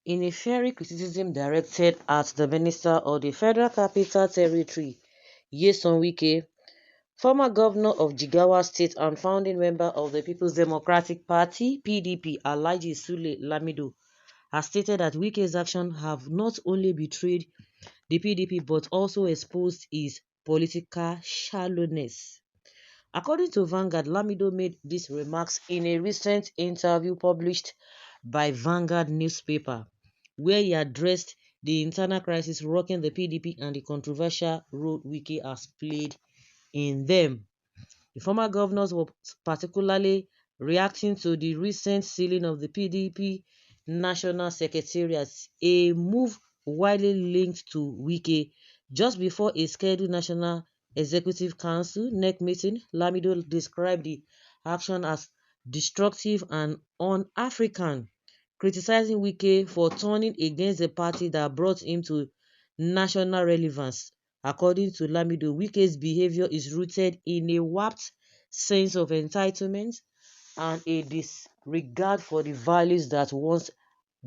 In a fiery criticism directed at the Minister of the Federal Capital Territory, Nyesom Wike, former governor of Jigawa State and founding member of the People's Democratic Party (PDP), Alhaji Sule Lamido, has stated that Wike's actions have not only betrayed the PDP but also exposed his political shallowness. According to Vanguard, Lamido made these remarks in a recent interview published by Vanguard newspaper, where he addressed the internal crisis rocking the PDP and the controversial role Wike has played in them. The former governors were particularly reacting to the recent sealing of the PDP National Secretariat, a move widely linked to Wike. Just before a scheduled National Executive Council (NEC) meeting, Lamido described the action as destructive and un-African, criticizing Wike for turning against the party that brought him to national relevance. According to Lamido, Wike's behavior is rooted in a warped sense of entitlement and a disregard for the values that once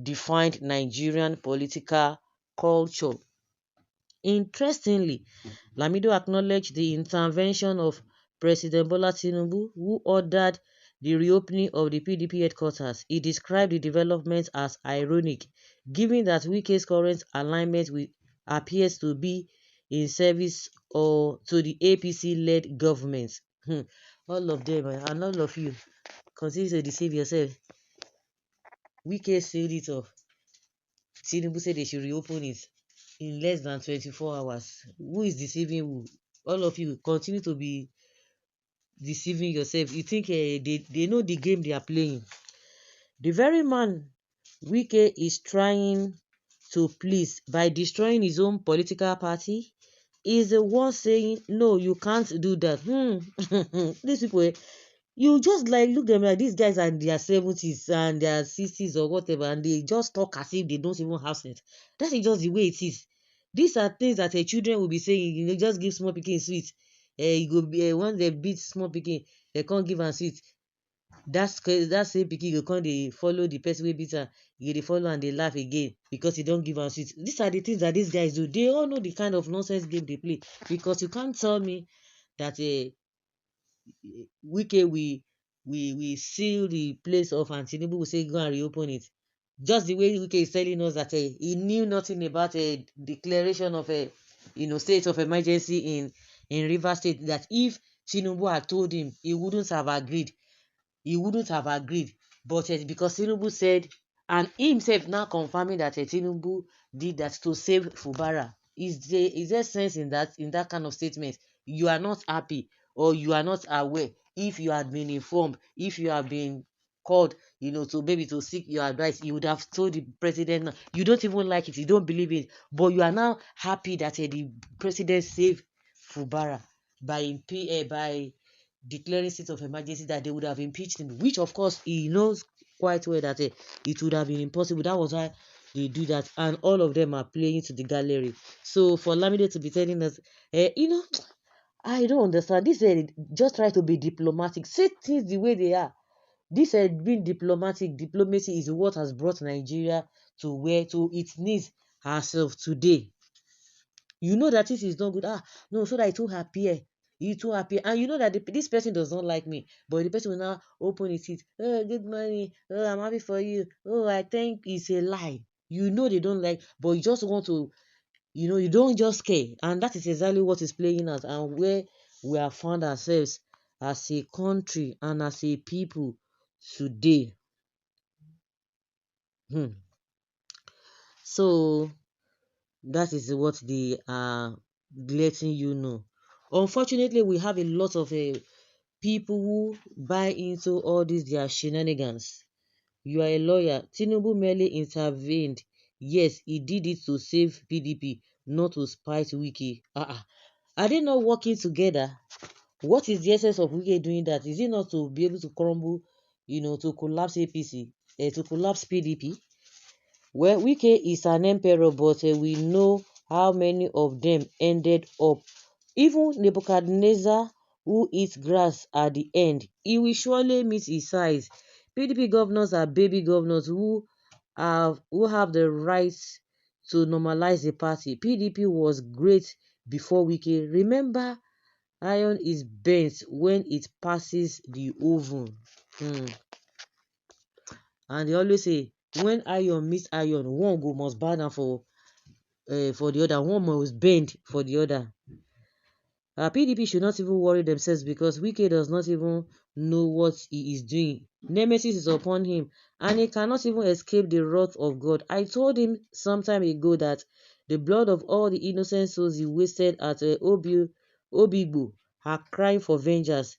defined Nigerian political culture. Interestingly, Lamido acknowledged the intervention of President Bola Tinubu, who ordered the reopening of the PDP headquarters. He described the development as ironic, given that Wike's current alignment appears to be in service or to the APC-led government. All of them and all of you continue to deceive yourself. Wike sealed it off. Tinubu said they should reopen it in less than 24 hours. Who is deceiving who? All of you continue to be deceiving yourself. You think they know the game they are playing. The very man Wike is trying to please by destroying his own political party is the one saying, no, you can't do that. These people, you just like look them like these guys are in their 70s and their 60s or whatever, and they just talk as if they don't even have sense. That is just the way it is. These are things that children will be saying, just give small pikin sweet. You go be when they beat small pikin, they can't give am sweet. That same pikin go come dey follow the person wey beat am, e go dey follow and dey laugh again because e don give am sweet. These are the things that these guys do. They all know the kind of nonsense game they play, because you can't tell me that Wike we seal the place off and Tinubu will say go and reopen it. Just the way Wike is telling us that he knew nothing about a declaration of a state of emergency in Rivers State, that if Tinubu had told him, he wouldn't have agreed. But because Tinubu said, and he himself now confirming that Tinubu did that to save Fubara. Is there sense in that kind of statement? You are not happy or you are not aware. If you had been informed, if you have been called, to maybe to seek your advice, you would have told the president. You don't even like it, you don't believe it, but you are now happy that the president saved Fubara by declaring state of emergency, that they would have impeached him, which of course he knows quite well that it would have been impossible. That was why they do that, and all of them are playing to the gallery. So for Lamide to be telling us, I don't understand. This just try to be diplomatic. Say things the way they are. This being diplomatic, diplomacy is what has brought Nigeria to where to its needs herself today. You know that this is not good. No, so that it will appear. It will appear. And you know that this person does not like me. But the person will now open his teeth. Oh, good morning. Oh, I'm happy for you. Oh, I think it's a lie. You know they don't like, but you just want to, you don't just care. And that is exactly what is playing out and where we have found ourselves as a country and as a people today. So that is what they are letting you know. Unfortunately, we have a lot of people who buy into all these their shenanigans. You are a lawyer. Tinubu merely intervened. Yes, he did it to save PDP, not to spite Wike. Are they not working together? What is the essence of Wike doing that? Is it not to be able to crumble, to collapse APC, to collapse PDP? Well, Wike is an emperor, but we know how many of them ended up. Even Nebuchadnezzar, who eats grass at the end, he will surely meet his size. PDP governors are baby governors who who have the right to normalize the party. PDP was great before Wike. Remember, iron is bent when it passes the oven. And they always say, when iron meets iron, one go must bow down for the other, one must bend for the other. PDP should not even worry themselves because Wike does not even know what he is doing. Nemesis is upon him and he cannot even escape the wrath of God. I told him some time ago that the blood of all the innocent souls he wasted at Obigbo are crying for vengeance,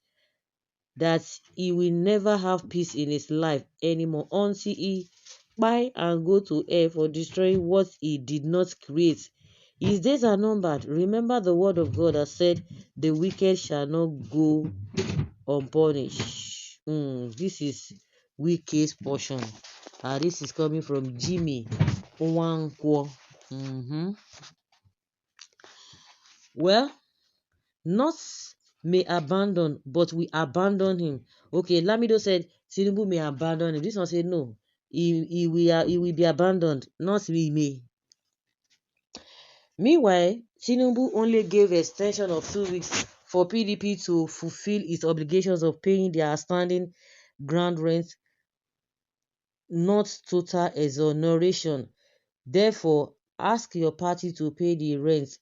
that he will never have peace in his life anymore until he buy and go to hell for destroying what he did not create. His days are numbered. Remember the word of God that said, the wicked shall not go unpunished. This is Wike's portion. This is coming from Jimmy Nwankwo. Well, not may abandon, but we abandon him. Okay, Lamido said Tinubu may abandon him. This one said no. He will be abandoned, not we may. Meanwhile, Tinubu only gave extension of 2 weeks for PDP to fulfill its obligations of paying their outstanding ground rent, not total exoneration. Therefore, ask your party to pay the rent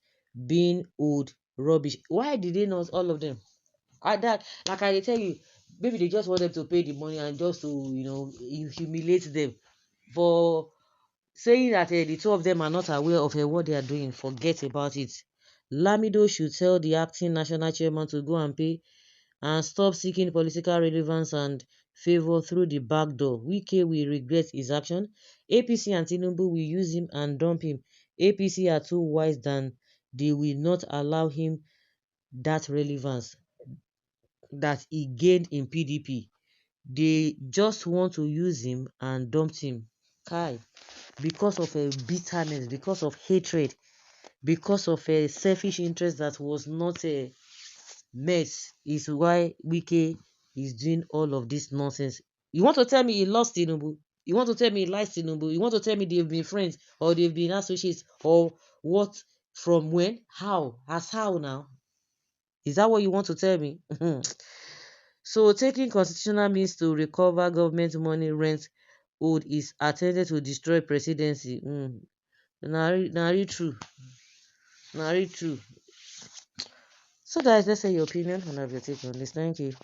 being owed. Rubbish. Why did they not, all of them? That, like I tell you, maybe they just want them to pay the money and just to, humiliate them for saying that the two of them are not aware of what they are doing. Forget about it. Lamido should tell the acting national chairman to go and pay and stop seeking political relevance and favor through the back door. Wike will regret his action. APC and Tinubu will use him and dump him. APC are too wise than they will not allow him that relevance that he gained in PDP. They just want to use him and dump him. Kai. Because of a bitterness, because of hatred, because of a selfish interest that was not a mess, is why Wike is doing all of this nonsense. You want to tell me he lost Tinubu? You want to tell me he likes Tinubu? You want to tell me they've been friends or they've been associates or what? From when? How? As how now? Is that what you want to tell me? So taking constitutional means to recover government money rent owed is attempted to destroy presidency. Na really true. Na really true. So guys, let's say your opinion and have your take on this. Thank you.